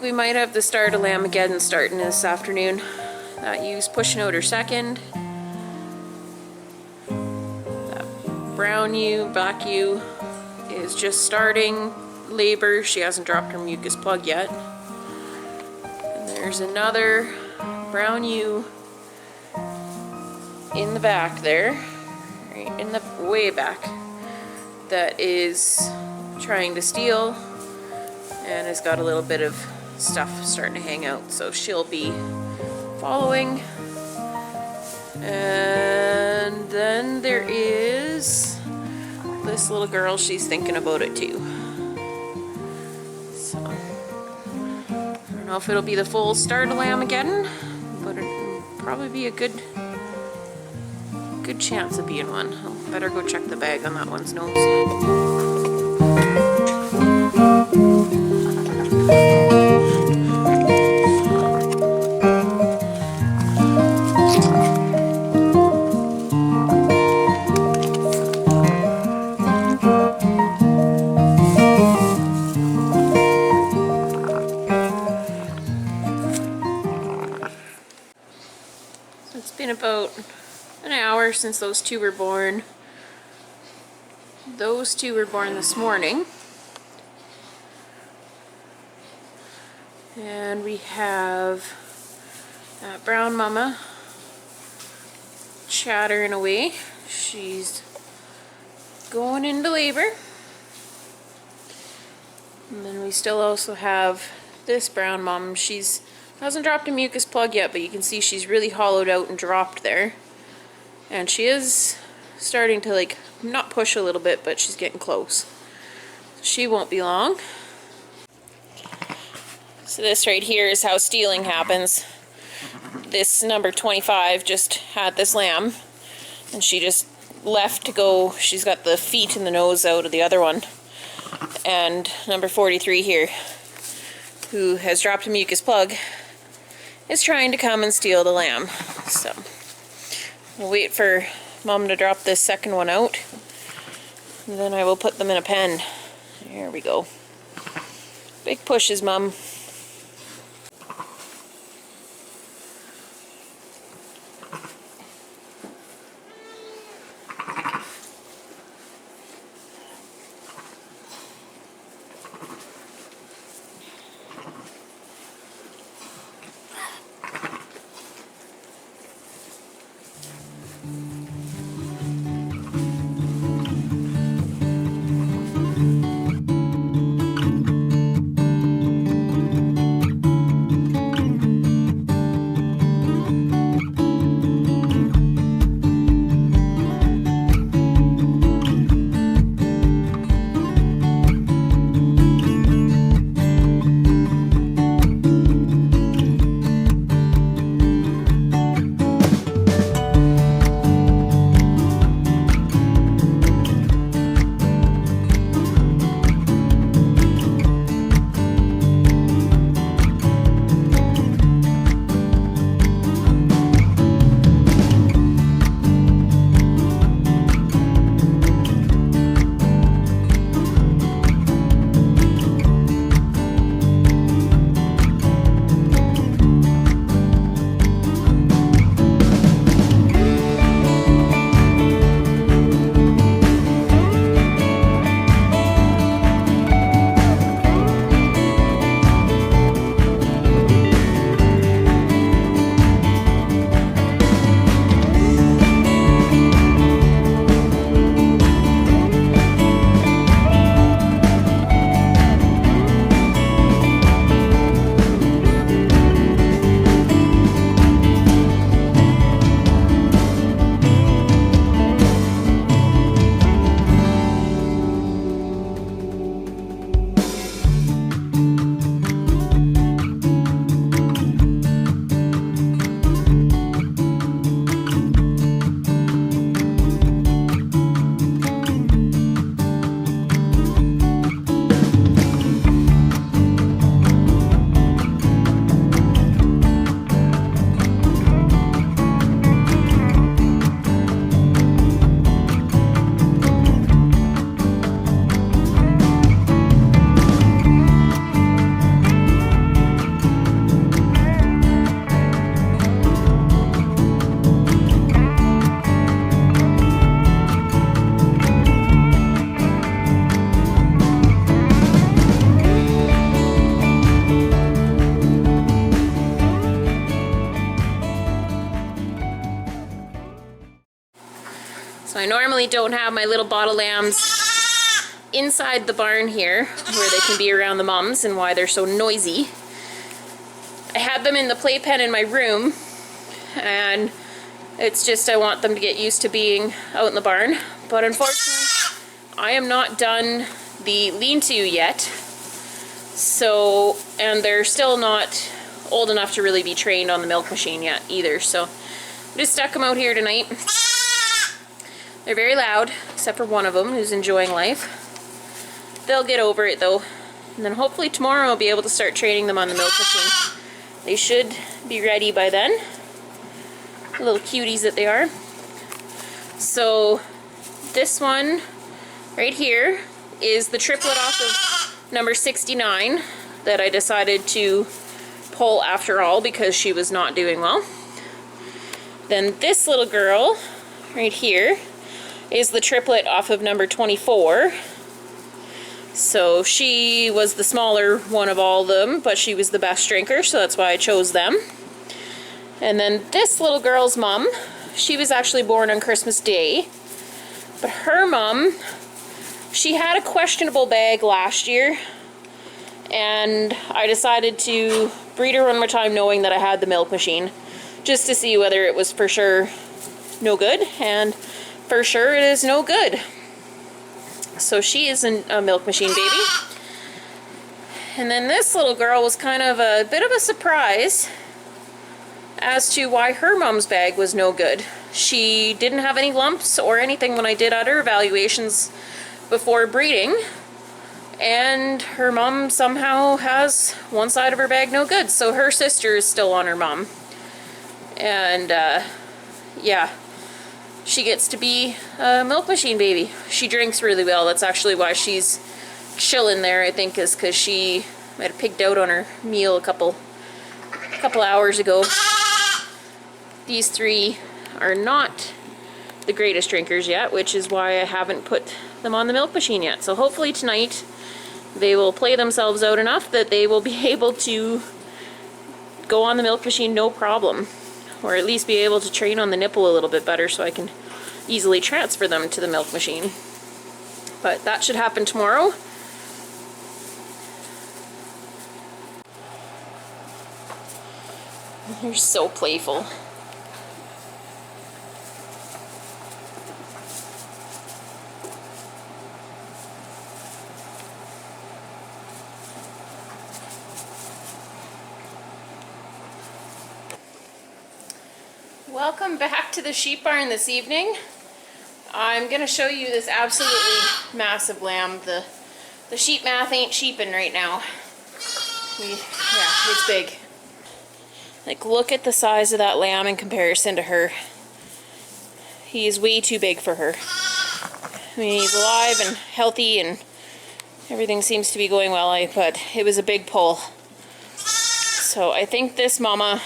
We might have the start of Lamb-agedeon starting this afternoon. That ewe's pushing out her second. That brown ewe, black ewe, is just starting labor. She hasn't dropped her mucus plug yet. And there's another brown ewe in the back there, right in the way back, that is trying to steal and has got a little bit of stuff starting to hang out, so she'll be following. And then there is this little girl, she's thinking about it too. So I don't know if it'll be the full start of Lamb-agedeon, but it'll probably be a good chance of being one. I'll better go check the bag on that one's nose. It's been about an hour since those two were born. Those two were born this morning. And we have that brown mama chattering away. She's going into labor. And then we still also have this brown mom. She's hasn't dropped a mucus plug yet, but you can see she's really hollowed out and dropped there. And she is starting to, like, not push a little bit, but she's getting close. She won't be long. So this right here is how stealing happens. This number 25 just had this lamb, and she just left to go. She's got the feet and the nose out of the other one. And number 43 here, who has dropped a mucus plug, is trying to come and steal the lamb. So we'll wait for Mom to drop this second one out, and then I will put them in a pen. There we go. Big pushes, Mom. I normally don't have my little bottle lambs inside the barn here where they can be around the mums and why they're so noisy. I had them in the playpen in my room, and it's just I want them to get used to being out in the barn. But unfortunately, I am not done the lean-to yet. So, and they're still not old enough to really be trained on the milk machine yet either. So, I just stuck them out here tonight. They're very loud, except for one of them who's enjoying life. They'll get over it though. And then hopefully tomorrow I'll be able to start training them on the milk machine. They should be ready by then. Little cuties that they are. So this one right here is the triplet off of number 69 that I decided to pull after all because she was not doing well. Then this little girl right here is the triplet off of number 24. So she was the smaller one of all of them, but she was the best drinker, so that's why I chose them. And then this little girl's mom, she was actually born on Christmas Day, but her mom, she had a questionable bag last year, and I decided to breed her one more time knowing that I had the milk machine, just to see whether it was for sure no good, and for sure it is no good. So she isn't a milk machine baby. And then this little girl was kind of a bit of a surprise as to why her mom's bag was no good. She didn't have any lumps or anything when I did other evaluations before breeding, and her mom somehow has one side of her bag no good, so her sister is still on her mom. And yeah, she gets to be a milk machine baby. She drinks really well. That's actually why she's chilling there, I think, is because she might have pigged out on her meal a couple hours ago. These three are not the greatest drinkers yet, which is why I haven't put them on the milk machine yet. So hopefully tonight they will play themselves out enough that they will be able to go on the milk machine no problem. Or at least be able to train on the nipple a little bit better so I can easily transfer them to the milk machine. But that should happen tomorrow. They're so playful. Welcome back to the sheep barn this evening. I'm going to show you this absolutely massive lamb. The sheep math ain't sheeping right now. Yeah, it's big. Like, look at the size of that lamb in comparison to her. He is way too big for her. I mean, he's alive and healthy and everything seems to be going well, but it was a big pull. So I think this mama,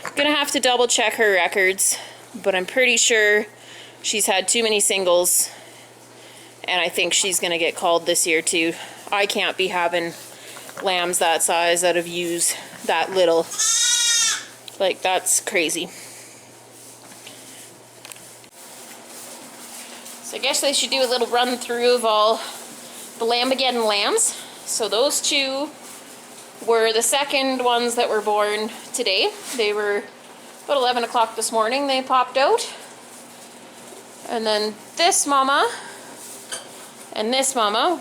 I'm gonna have to double check her records, but I'm pretty sure she's had too many singles, and I think she's gonna get called this year too. I can't be having lambs that size out of ewes that little. Like, that's crazy. So I guess they should do a little run through of all the Lamb-agedeon lambs. So those two were the second ones that were born today. They were about 11 o'clock this morning they popped out. And then this mama and this mama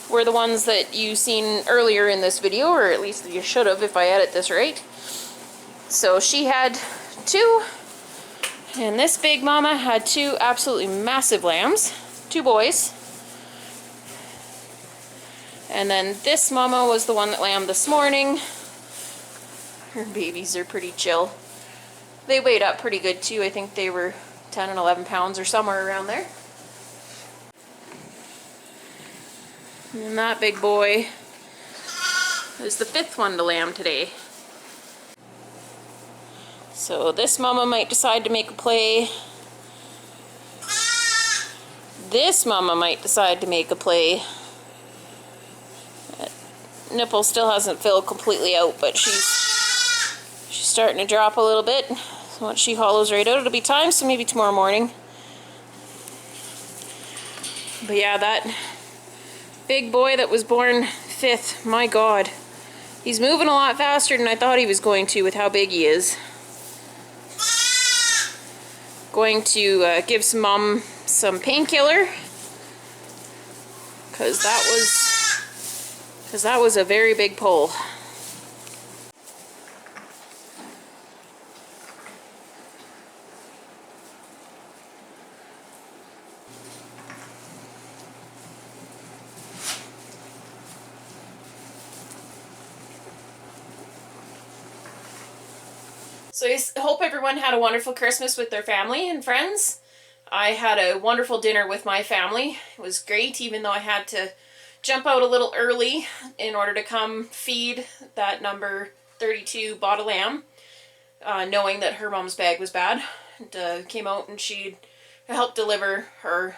were the ones that you seen earlier in this video, or at least you should have if I edit this right. So she had two, and this big mama had two absolutely massive lambs, two boys. And then this mama was the one that lambed this morning. Her babies are pretty chill. They weighed up pretty good too. I think they were 10 and 11 pounds or somewhere around there. And that big boy is the fifth one to lamb today. So this mama might decide to make a play. This mama might decide to make a play. That nipple still hasn't filled completely out, but she's starting to drop a little bit. So once she hollows right out, it'll be time, so maybe tomorrow morning. But yeah, that big boy that was born 5th, my God. He's moving a lot faster than I thought he was going to with how big he is. Going to give some mom some painkiller. Because that was a very big pull. So I hope everyone had a wonderful Christmas with their family and friends. I had a wonderful dinner with my family. It was great, even though I had to jump out a little early in order to come feed that number 32 bottle lamb, knowing that her mom's bag was bad. And, came out and she helped deliver her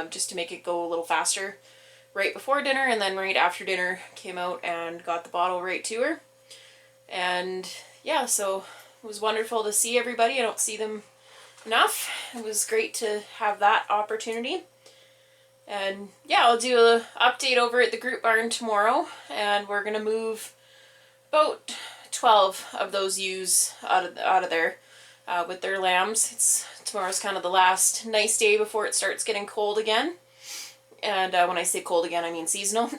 just to make it go a little faster right before dinner, and then right after dinner came out and got the bottle right to her. And yeah, so it was wonderful to see everybody. I don't see them enough. It was great to have that opportunity. And yeah, I'll do an update over at the group barn tomorrow, and we're gonna move about 12 of those ewes out of there with their lambs. Tomorrow's kind of the last nice day before it starts getting cold again. And when I say cold again, I mean seasonal.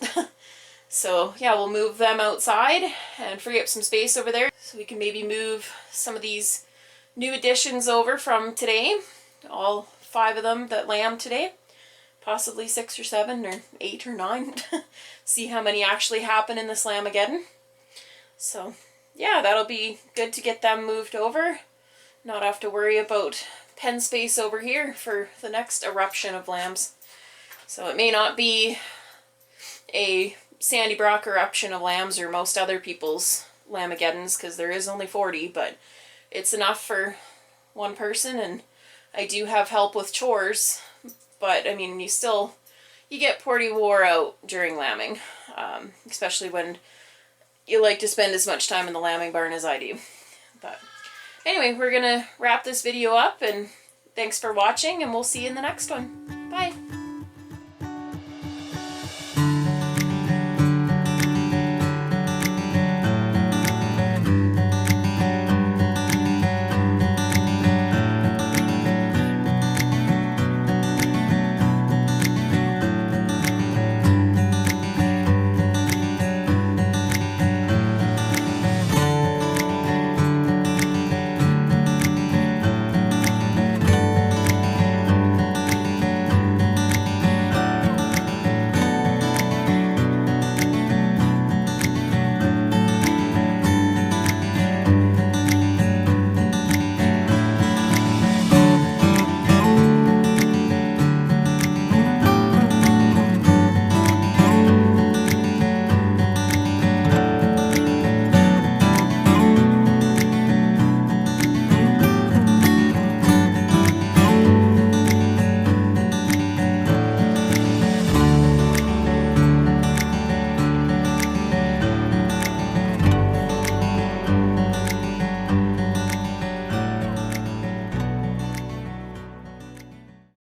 So yeah, we'll move them outside and free up some space over there so we can maybe move some of these new additions over from today. All 5 of them that lamb today. Possibly 6 or 7 or 8 or 9. See how many actually happen in this Lamb-agedeon. So yeah, that'll be good to get them moved over. Not have to worry about pen space over here for the next eruption of lambs. So it may not be a Sandy Brock eruption of lambs or most other people's Lamb-ageddons, because there is only 40, but it's enough for one person. And I do have help with chores, but I mean, you get pretty wore out during lambing, especially when you like to spend as much time in the lambing barn as I do. But anyway, we're gonna wrap this video up, and thanks for watching, and we'll see you in the next one. Bye.